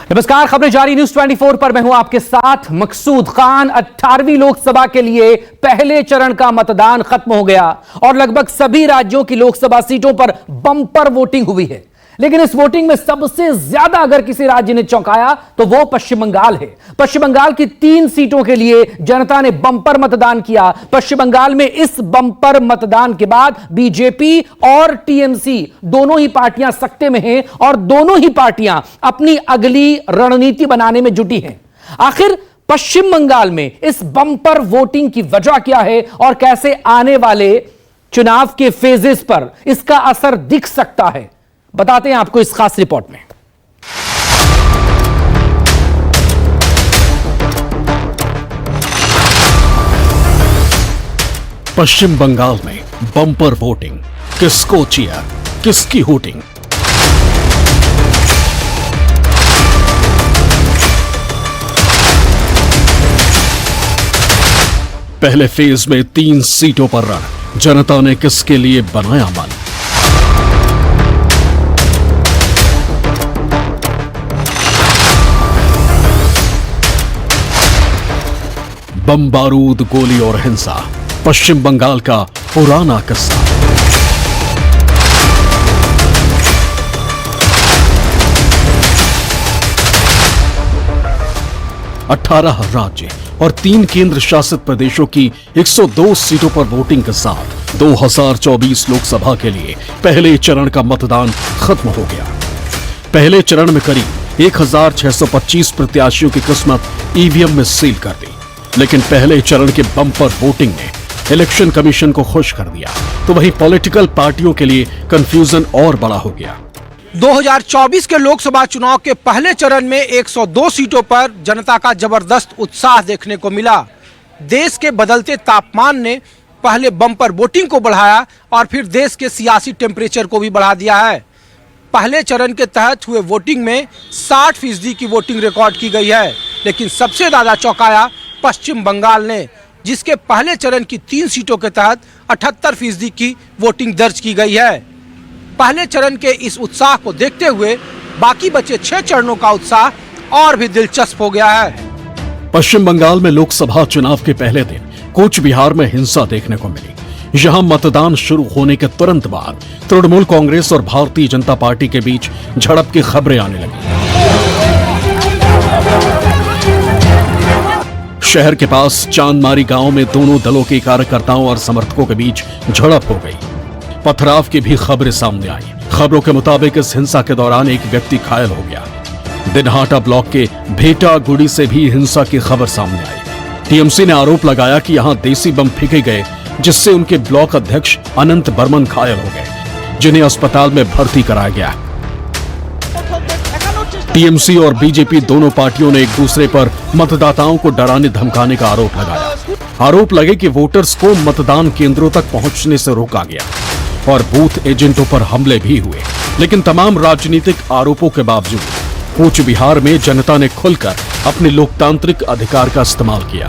नमस्कार, खबरें जारी न्यूज 24 पर मैं हूं आपके साथ मकसूद खान। 18वीं लोकसभा के लिए पहले चरण का मतदान खत्म हो गया और लगभग सभी राज्यों की लोकसभा सीटों पर बम्पर वोटिंग हुई है। लेकिन इस वोटिंग में सबसे ज्यादा अगर किसी राज्य ने चौंकाया तो वो पश्चिम बंगाल है। पश्चिम बंगाल की 3 सीटों के लिए जनता ने बम्पर मतदान किया। पश्चिम बंगाल में इस बम्पर मतदान के बाद बीजेपी और टीएमसी दोनों ही पार्टियां सत्ते में हैं और दोनों ही पार्टियां अपनी अगली रणनीति बनाने में जुटी हैं। आखिर पश्चिम बंगाल में इस बम्पर वोटिंग की वजह क्या है और कैसे आने वाले चुनाव के फेजेस पर इसका असर दिख सकता है, बताते हैं आपको इस खास रिपोर्ट में। पश्चिम बंगाल में बम्पर वोटिंग, किसको चीयर, किसकी हूटिंग। पहले फेज में 3 सीटों पर रण, जनता ने किसके लिए बनाया मन। बम बारूद, गोली और हिंसा, पश्चिम बंगाल का पुराना किस्सा। अठारह राज्य और 3 केंद्र शासित प्रदेशों की 102 सीटों पर वोटिंग के साथ 2024 लोकसभा के लिए पहले चरण का मतदान खत्म हो गया। पहले चरण में करीब 1625 प्रत्याशियों की किस्मत ईवीएम में सील कर दी। लेकिन पहले चरण के बम्पर वोटिंग ने इलेक्शन कमीशन को खुश कर दिया, तो वहीं पॉलिटिकल पार्टियों के लिए कंफ्यूजन और बड़ा हो गया। 2024 के लोकसभा चुनाव के पहले चरण में 102 सीटों पर जनता का जबरदस्त उत्साह देखने को मिला। देश के बदलते तापमान ने पहले बम्पर वोटिंग को बढ़ाया और फिर देश के सियासी टेम्परेचर को भी बढ़ा दिया है। पहले चरण के तहत हुए वोटिंग में 60% की वोटिंग रिकॉर्ड की गई है। लेकिन सबसे ज्यादा चौंकाया पश्चिम बंगाल ने, जिसके पहले चरण की 3 सीटों के तहत 78% की वोटिंग दर्ज की गई है। पहले चरण के इस उत्साह को देखते हुए बाकी बचे 6 चरणों का उत्साह और भी दिलचस्प हो गया है। पश्चिम बंगाल में लोकसभा चुनाव के पहले दिन कूच बिहार में हिंसा देखने को मिली। यहां मतदान शुरू होने के तुरंत बाद तृणमूल कांग्रेस और भारतीय जनता पार्टी के बीच झड़प की खबरें आने लगी। शहर के पास चांदमारी गांव में दोनों दलों के कार्यकर्ताओं और समर्थकों के बीच झड़प हो गई। पथराव की भी खबरें सामने आई। खबरों के मुताबिक इस हिंसा के दौरान एक व्यक्ति घायल हो गया। दिनहाटा ब्लॉक के भेटा गुड़ी से भी हिंसा की खबर सामने आई। टीएमसी ने आरोप लगाया कि यहां देसी बम फेंके गए, जिससे उनके ब्लॉक अध्यक्ष अनंत बर्मन घायल हो गए, जिन्हें अस्पताल में भर्ती कराया गया। टीएमसी और बीजेपी दोनों पार्टियों ने एक दूसरे पर मतदाताओं को डराने धमकाने का आरोप लगाया। आरोप लगे कि वोटर्स को मतदान केंद्रों तक पहुंचने से रोका गया और बूथ एजेंटों पर हमले भी हुए। लेकिन तमाम राजनीतिक आरोपों के बावजूद कूच बिहार में जनता ने खुलकर अपने लोकतांत्रिक अधिकार का इस्तेमाल किया।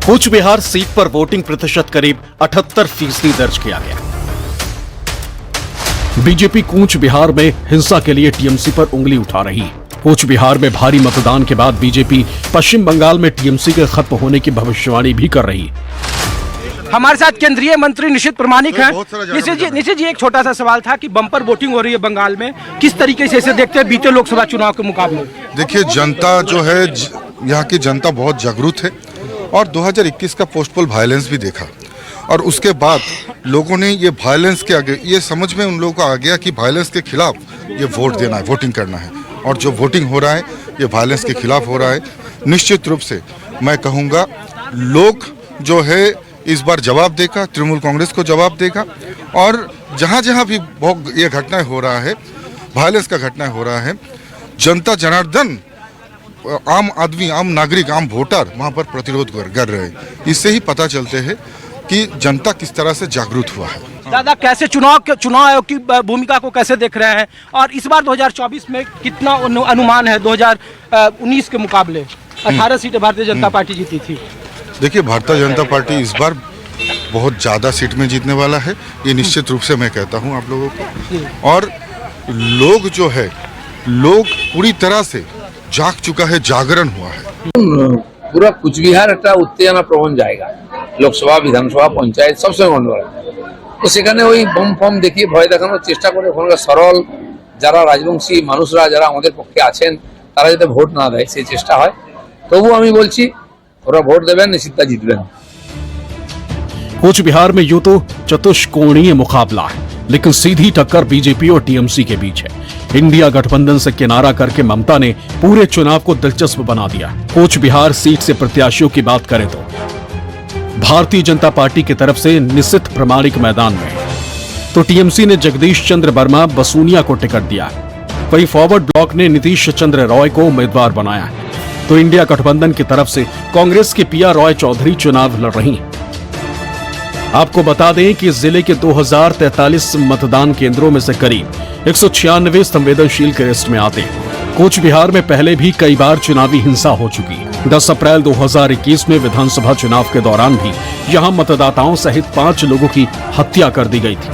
कूच बिहार सीट पर वोटिंग प्रतिशत करीब 78% दर्ज किया गया। बीजेपी कूच बिहार में हिंसा के लिए टीएमसी पर उंगली उठा रही। कूच बिहार में भारी मतदान के बाद बीजेपी पश्चिम बंगाल में टीएमसी के खत्म होने की भविष्यवाणी भी कर रही। हमारे साथ केंद्रीय मंत्री निशित प्रमाणिक हैं। निशित जी, एक छोटा सा सवाल था कि बम्पर वोटिंग हो रही है बंगाल में, किस तरीके से इसे देखते हैं बीते लोकसभा चुनाव के मुकाबले? देखिए, जनता जो है, यहाँ की जनता बहुत जागरूक है और 2021 का पोस्टपोल वायलेंस भी देखा और उसके बाद लोगों ने ये वायलेंस के आगे ये समझ में उन लोगों को आ गया कि वायलेंस के खिलाफ ये वोट देना है, वोटिंग करना है। और जो वोटिंग हो रहा है ये वायलेंस के खिलाफ हो रहा है। निश्चित रूप से मैं कहूँगा लोग जो है इस बार जवाब देगा, तृणमूल कांग्रेस को जवाब देगा। और जहाँ जहाँ भी ये घटनाएं हो रहा है, वायलेंस का घटनाएं हो रहा है, जनता जनार्दन, आम आदमी, आम नागरिक, आम वोटर वहाँ पर प्रतिरोध कर रहे हैं। इससे ही पता चलते हैं कि जनता किस तरह से जागरूक हुआ है। दादा, कैसे चुनाव आयोग की भूमिका को कैसे देख रहे हैं और इस बार 2024 में कितना अनुमान है 2019 के मुकाबले? 18 सीटें भारतीय जनता पार्टी जीती थी। देखिए, भारतीय जनता पार्टी इस बार बहुत ज़्यादा सीट में जीतने वाला है, ये निश्चित रूप से मैं कहता हूँ आप लोगों को। और लोग जो है, लोग पूरी तरह से जाग चुका है, जागरण हुआ है। পুরো কুচবিহার একটা উত্তেজনা প্রবণ জায়গা, লোকসভা, বিধানসভা, পঞ্চায়েত সবসময় গন্ডগোল। তো সেখানে ওই বম ফম দেখিয়ে ভয় দেখানোর চেষ্টা করে ওখানকার সরল যারা রাজবংশী মানুষরা যারা আমাদের পক্ষে আছেন তারা যাতে ভোট না দেয় সেই চেষ্টা হয়। তবু আমি বলছি ওরা ভোট দেবেন, নিশ্চিত জিতবেন। कूच बिहार में यूं तो चतुष्कोणीय मुकाबला है, लेकिन सीधी टक्कर बीजेपी और टीएमसी के बीच है। इंडिया गठबंधन से किनारा करके ममता ने पूरे चुनाव को दिलचस्प बना दिया। कूच बिहार सीट से प्रत्याशियों की बात करें तो भारतीय जनता पार्टी की तरफ से निश्चित प्रमाणिक मैदान में, तो टीएमसी ने जगदीश चंद्र वर्मा बसूनिया को टिकट दिया। वहीं फॉरवर्ड ब्लॉक ने नीतीश चंद्र रॉय को उम्मीदवार बनाया है, तो इंडिया गठबंधन की तरफ से कांग्रेस की पिया रॉय चौधरी चुनाव लड़ रही हैं। आपको बता दें कि जिले के 2043 मतदान केंद्रों में से करीब 196 संवेदनशील के लिस्ट में आते हैं। कूच बिहार में पहले भी कई बार चुनावी हिंसा हो चुकी है। 10 अप्रैल 2021 में विधानसभा चुनाव के दौरान भी यहां मतदाताओं सहित 5 लोगों की हत्या कर दी गई थी।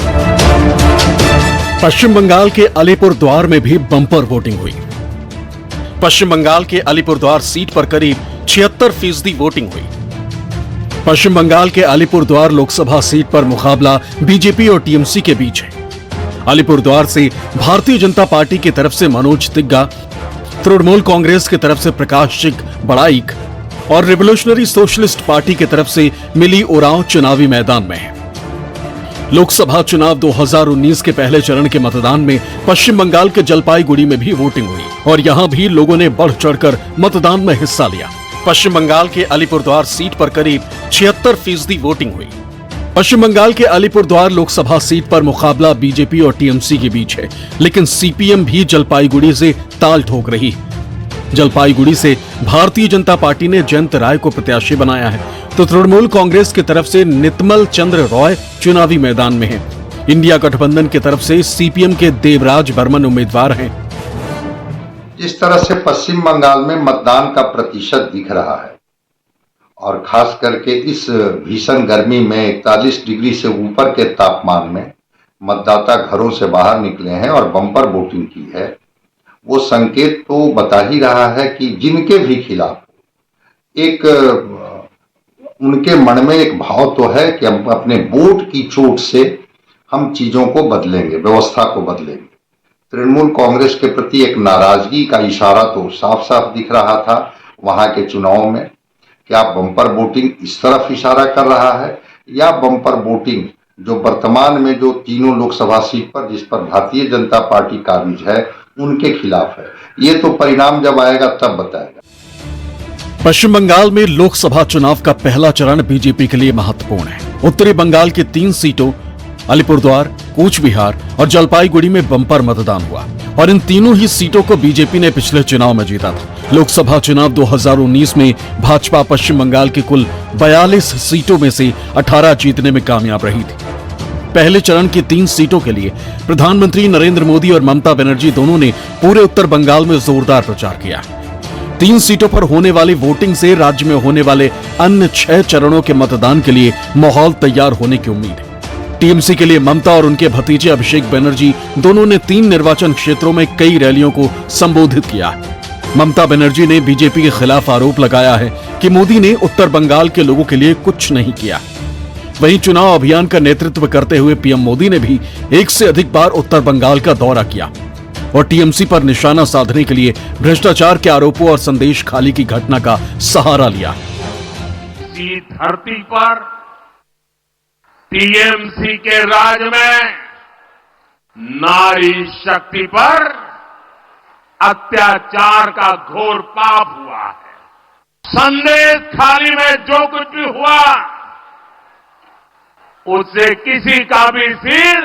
पश्चिम बंगाल के अलीपुरद्वार में भी बम्पर वोटिंग हुई। पश्चिम बंगाल के अलीपुरद्वार सीट पर करीब 76% वोटिंग हुई। पश्चिम बंगाल के अलीपुरद्वार लोकसभा सीट पर मुकाबला बीजेपी और टीएमसी के बीच है। अलीपुरद्वार से भारतीय जनता पार्टी की तरफ से मनोज तिग्गा, तृणमूल कांग्रेस की तरफ से प्रकाश सिंह बड़ाइक और रिवोल्यूशनरी सोशलिस्ट पार्टी की तरफ से मिली उरांव चुनावी मैदान में है। लोकसभा चुनाव 2019 के पहले चरण के मतदान में पश्चिम बंगाल के जलपाईगुड़ी में भी वोटिंग हुई और यहां भी लोगों ने बढ़ चढ़कर मतदान में हिस्सा लिया। पश्चिम बंगाल के अलीपुरद्वार सीट पर करीब 76% वोटिंग हुई। पश्चिम बंगाल के अलीपुरद्वार लोकसभा सीट पर मुकाबला बीजेपी और टीएमसी के बीच है, लेकिन सीपीएम भी जलपाईगुड़ी से ताल ठोक रही है। जलपाईगुड़ी से भारतीय जनता पार्टी ने जयंत राय को प्रत्याशी बनाया है, तो तृणमूल कांग्रेस की तरफ से नितमल चंद्र रॉय चुनावी मैदान में है। इंडिया गठबंधन की तरफ से सीपीएम के देवराज बर्मन उम्मीदवार हैं। जिस तरह से पश्चिम बंगाल में मतदान का प्रतिशत दिख रहा है और खास करके इस भीषण गर्मी में 41 डिग्री से ऊपर के तापमान में मतदाता घरों से बाहर निकले हैं और बम्पर वोटिंग की है, वो संकेत तो बता ही रहा है कि जिनके भी खिलाफ एक उनके मन में एक भाव तो है कि हम अपने वोट की चोट से हम चीजों को बदलेंगे, व्यवस्था को बदलेंगे। तृणमूल कांग्रेस के प्रति एक नाराजगी का इशारा तो साफ साफ दिख रहा था वहां के चुनाव में। क्या बम्पर वोटिंग इस तरफ इशारा कर रहा है या बम्पर वोटिंग जो वर्तमान में जो तीनों लोकसभा सीट पर जिस पर भारतीय जनता पार्टी काबिज है उनके खिलाफ है? ये तो परिणाम जब आएगा तब बताएगा। पश्चिम बंगाल में लोकसभा चुनाव का पहला चरण बीजेपी के लिए महत्वपूर्ण है। उत्तरी बंगाल की 3 सीटों अलीपुरद्वार, कूच बिहार और जलपाईगुड़ी में बम्पर मतदान हुआ और इन तीनों ही सीटों को बीजेपी ने पिछले चुनाव में जीता था। लोकसभा चुनाव 2019 में भाजपा पश्चिम बंगाल की कुल 42 सीटों में से 18 जीतने में कामयाब रही थी। पहले चरण की 3 सीटों के लिए प्रधानमंत्री नरेंद्र मोदी और ममता बनर्जी दोनों ने पूरे उत्तर बंगाल में जोरदार प्रचार किया। 3 सीटों पर होने वाली वोटिंग से राज्य में होने वाले अन्य 6 चरणों के मतदान के लिए माहौल तैयार होने की उम्मीद है। टीएमसी के लिए ममता और उनके भतीजे अभिषेक बनर्जी दोनों ने 3 निर्वाचन क्षेत्रों में कई रैलियों को संबोधित किया। ममता बनर्जी ने बीजेपी के खिलाफ आरोप लगाया है कि मोदी ने उत्तर बंगाल के लोगों के लिए कुछ नहीं किया। वहीं चुनाव अभियान का नेतृत्व करते हुए पीएम मोदी ने भी 1 से अधिक बार उत्तर बंगाल का दौरा किया और टीएमसी पर निशाना साधने के लिए भ्रष्टाचार के आरोपों और संदेश खाली की घटना का सहारा लिया। इसी धरती पर टीएमसी के राज में नारी शक्ति पर अत्याचार का घोर पाप हुआ है। संदेश खाली में जो कुछ भी हुआ उससे किसी का भी सिर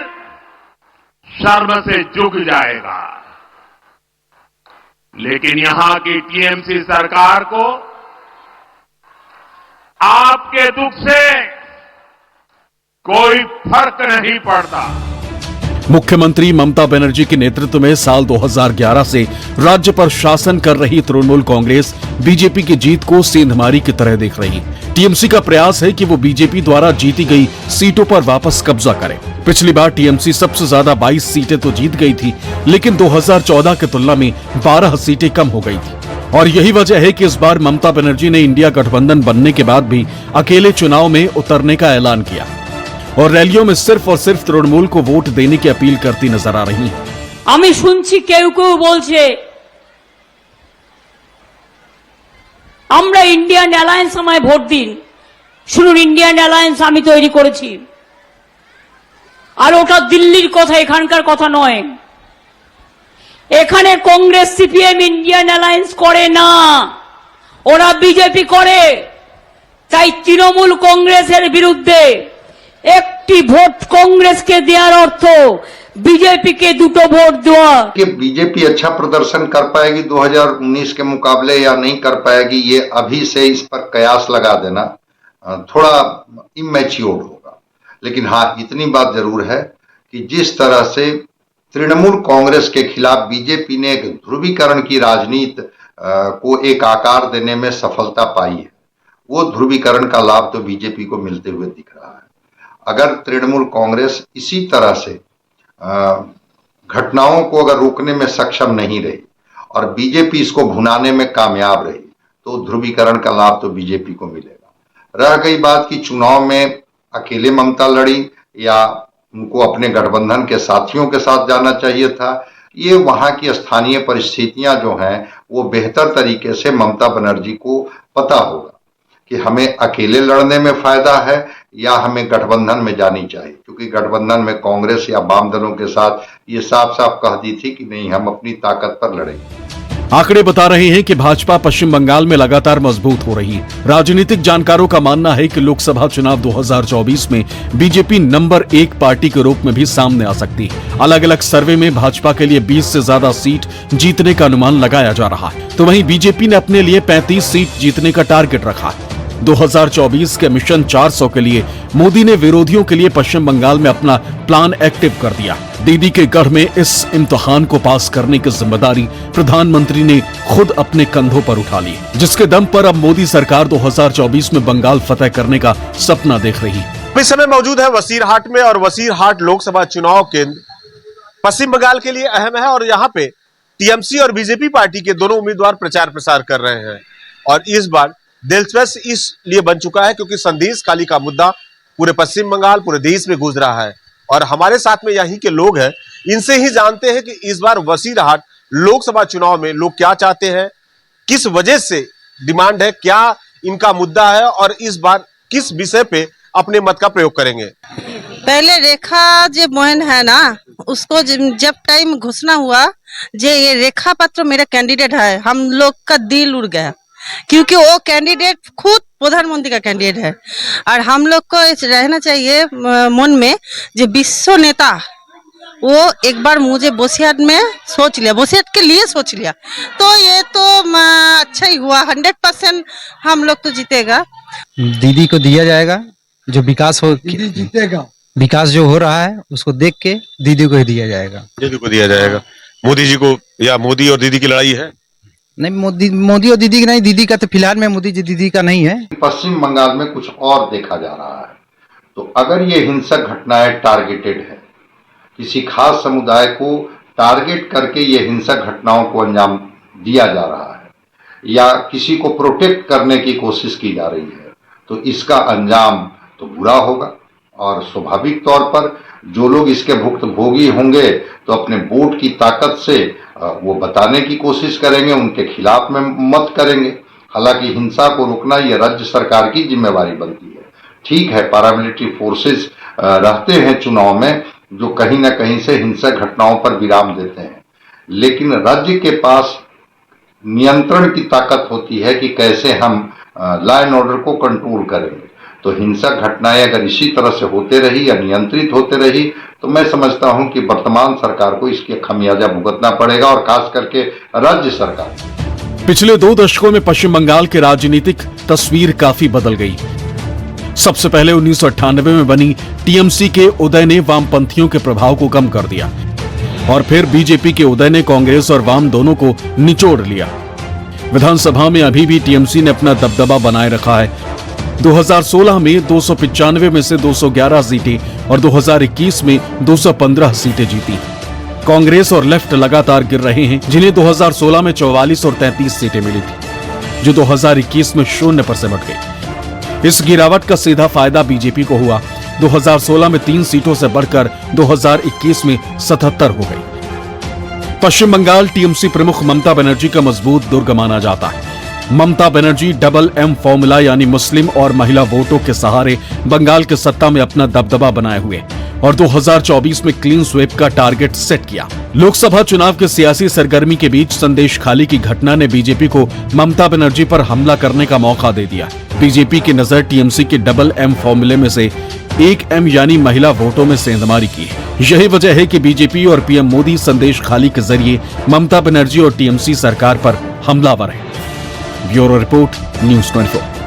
शर्म से झुक जाएगा, लेकिन यहां की टीएमसी सरकार को आपके दुख से कोई फर्क नहीं पड़ता। मुख्यमंत्री ममता बनर्जी के नेतृत्व में साल 2011 से राज्य पर शासन कर रही तृणमूल कांग्रेस बीजेपी की जीत को सेंधमारी की तरह देख रही है। टीएमसी का प्रयास है कि वो बीजेपी द्वारा जीती गई सीटों पर वापस कब्जा करे। पिछली बार टीएमसी सबसे ज्यादा 22 सीटें तो जीत गई थी, लेकिन 2014 की तुलना में 12 सीटें कम हो गई थी। और यही वजह है कि इस बार ममता बनर्जी ने इंडिया गठबंधन बनने के बाद भी अकेले चुनाव में उतरने का ऐलान किया और रैलियों में सिर्फ और सिर्फ तृणमूल को वोट देने की अपील करती नजर आ रही हैं। আমি শুনছি কেউ কেউ বলছে আমরা ইন্ডিয়ান অ্যালায়েন্স আমায় ভোট দিন। শুনুন, ইন্ডিয়ান অ্যালায়েন্স আমি তৈরি করেছি, আর ওটা দিল্লির কথা, এখানকার কথা নয়। এখানে কংগ্রেস সিপিএম ইন্ডিয়ান অ্যালায়েন্স করে না, ওরা বিজেপি করে। তাই তৃণমূল কংগ্রেসের বিরুদ্ধে একটি ভোট কংগ্রেসকে দেওয়ার অর্থ बीजेपी के दुटो वोट देवा। कि बीजेपी अच्छा प्रदर्शन कर पाएगी 2019 के मुकाबले या नहीं कर पाएगी, ये अभी से इस पर कयास लगा देना थोड़ा इमैच्योर होगा। लेकिन हाँ, इतनी बात जरूर है कि जिस तरह से तृणमूल कांग्रेस के खिलाफ बीजेपी ने एक ध्रुवीकरण की राजनीति को एक आकार देने में सफलता पाई है, वो ध्रुवीकरण का लाभ तो बीजेपी को मिलते हुए दिख रहा है। अगर तृणमूल कांग्रेस इसी तरह से घटनाओं को अगर रोकने में सक्षम नहीं रही और बीजेपी इसको भुनाने में कामयाब रही तो ध्रुवीकरण का लाभ तो बीजेपी को मिलेगा। रह गई बात कि चुनाव में अकेले ममता लड़ी या उनको अपने गठबंधन के साथियों के साथ जाना चाहिए था, ये वहां की स्थानीय परिस्थितियां जो हैं वो बेहतर तरीके से ममता बनर्जी को पता होगा कि हमें अकेले लड़ने में फायदा है या हमें गठबंधन में जानी चाहिए, क्योंकि गठबंधन में कांग्रेस या वाम दलों के साथ ये साफ साफ कह दी थी कि नहीं, हम अपनी ताकत पर लड़ेंगे। आंकड़े बता रहे हैं कि भाजपा पश्चिम बंगाल में लगातार मजबूत हो रही है। राजनीतिक जानकारों का मानना है कि लोकसभा चुनाव 2024 में बीजेपी नंबर 1 पार्टी के रूप में भी सामने आ सकती है। अलग अलग सर्वे में भाजपा के लिए 20 से ज्यादा सीट जीतने का अनुमान लगाया जा रहा है, तो वहीं बीजेपी ने अपने लिए 35 सीट जीतने का टारगेट रखा है। 2024 के मिशन 400 के लिए मोदी ने विरोधियों के लिए पश्चिम बंगाल में अपना प्लान एक्टिव कर दिया। दीदी के गढ़ में इस इम्तिहान को पास करने की जिम्मेदारी प्रधानमंत्री ने खुद अपने कंधों पर उठा ली, जिसके दम पर अब मोदी सरकार 2024 में बंगाल फतेह करने का सपना देख रही है। इस समय मौजूद है वसीरहाट में और वसीरहाट लोकसभा चुनाव केंद्र पश्चिम बंगाल के लिए अहम है और यहाँ पे टीएमसी और बीजेपी पार्टी के दोनों उम्मीदवार प्रचार प्रसार कर रहे हैं। और इस बार दिलचस्प इसलिए बन चुका है क्योंकि संदेश खाली का मुद्दा पूरे पश्चिम बंगाल, पूरे देश में गूंज रहा है और हमारे साथ में यहीं के लोग हैं, इनसे ही जानते हैं कि इस बार वसीरहाट लोकसभा चुनाव में लोग क्या चाहते हैं, किस वजह से डिमांड है, क्या इनका मुद्दा है और इस बार किस विषय पे अपने मत का प्रयोग करेंगे। पहले रेखा जो मोहन है ना, उसको जब टाइम घोषणा हुआ जे ये रेखा पात्र मेरा कैंडिडेट है, हम लोग का दिल उड़ गया क्योंकि वो कैंडिडेट खुद प्रधानमंत्री का कैंडिडेट है और हम लोग को रहना चाहिए मन में जो विश्व नेता वो एक बार मुझे बोसियाट में सोच लिया, बोसियाट के लिए सोच लिया, तो ये तो अच्छा ही हुआ। 100% हम लोग तो जीतेगा। दीदी को दिया जाएगा, जो विकास हो जीतेगा, विकास जो हो रहा है उसको देख के दीदी को ही दिया जाएगा। दीदी को दिया जाएगा, मोदी जी को, या मोदी और दीदी की लड़ाई है? नहीं, मोदी और दीदी की नहीं, दीदी का तो फिलहाल में मोदी जी दीदी का नहीं है। पश्चिम बंगाल में कुछ और देखा जा रहा है, तो अगर ये हिंसक घटनाएं टारगेटेड है, किसी खास समुदाय को टारगेट करके ये हिंसक घटनाओं को अंजाम दिया जा रहा है या किसी को प्रोटेक्ट करने की कोशिश की जा रही है, तो इसका अंजाम तो बुरा होगा और स्वाभाविक तौर पर जो लोग इसके भुक्तभोगी होंगे तो अपने वोट की ताकत से वो बताने की कोशिश करेंगे, उनके खिलाफ में मत करेंगे। हालांकि हिंसा को रोकना ये राज्य सरकार की जिम्मेवारी बनती है। ठीक है, पैरामिलिट्री फोर्सेस रहते हैं चुनाव में जो कहीं ना कहीं से हिंसक घटनाओं पर विराम देते हैं, लेकिन राज्य के पास नियंत्रण की ताकत होती है कि कैसे हम लॉ एंड ऑर्डर को कंट्रोल करेंगे। तो हिंसक घटनाएं अगर इसी तरह से होते रही या नियंत्रित होते रही तो मैं समझता हूं कि वर्तमान सरकार को इसके खमियाजा भुगतना पड़ेगा और खास करके राज्य सरकार। पिछले 2 दशकों में पश्चिम बंगाल की राजनीतिक तस्वीर काफी बदल गई। सबसे पहले 1998 में बनी टीएमसी के उदय ने वामपंथियों के प्रभाव को कम कर दिया और फिर बीजेपी के उदय ने कांग्रेस और वाम दोनों को निचोड़ लिया। विधानसभा में अभी भी टीएमसी ने अपना दबदबा बनाए रखा है। 2016 में 295 में से 211 सीटें और 2021 में 215 सीटें जीती। कांग्रेस और लेफ्ट लगातार गिर रहे हैं, जिन्हें 2016 में 44 और 33 सीटें मिली थी, जो 2021 में 0 पर सिमट गई। इस गिरावट का सीधा फायदा बीजेपी को हुआ। 2016 में 3 सीटों से बढ़कर 2021 में 77 हो गई। पश्चिम बंगाल टीएमसी प्रमुख ममता बनर्जी का मजबूत दुर्ग माना जाता है। Mamata Banerjee double M formula यानी मुस्लिम और महिला वोटों के सहारे बंगाल के सत्ता में अपना दबदबा बनाए हुए और 2024 में क्लीन स्वीप का टारगेट सेट किया। लोकसभा चुनाव के सियासी सरगर्मी के बीच संदेश खाली की घटना ने बीजेपी को ममता बनर्जी पर हमला करने का मौका दे दिया। बीजेपी की नजर टीएमसी के डबल एम फॉर्मूले में से 1 एम यानी महिला वोटों में सेंधमारी की है। यही वजह है कि बीजेपी और पीएम मोदी संदेश खाली के जरिए ममता बनर्जी और टीएमसी सरकार पर हमलावर है। Bureau report, news 24।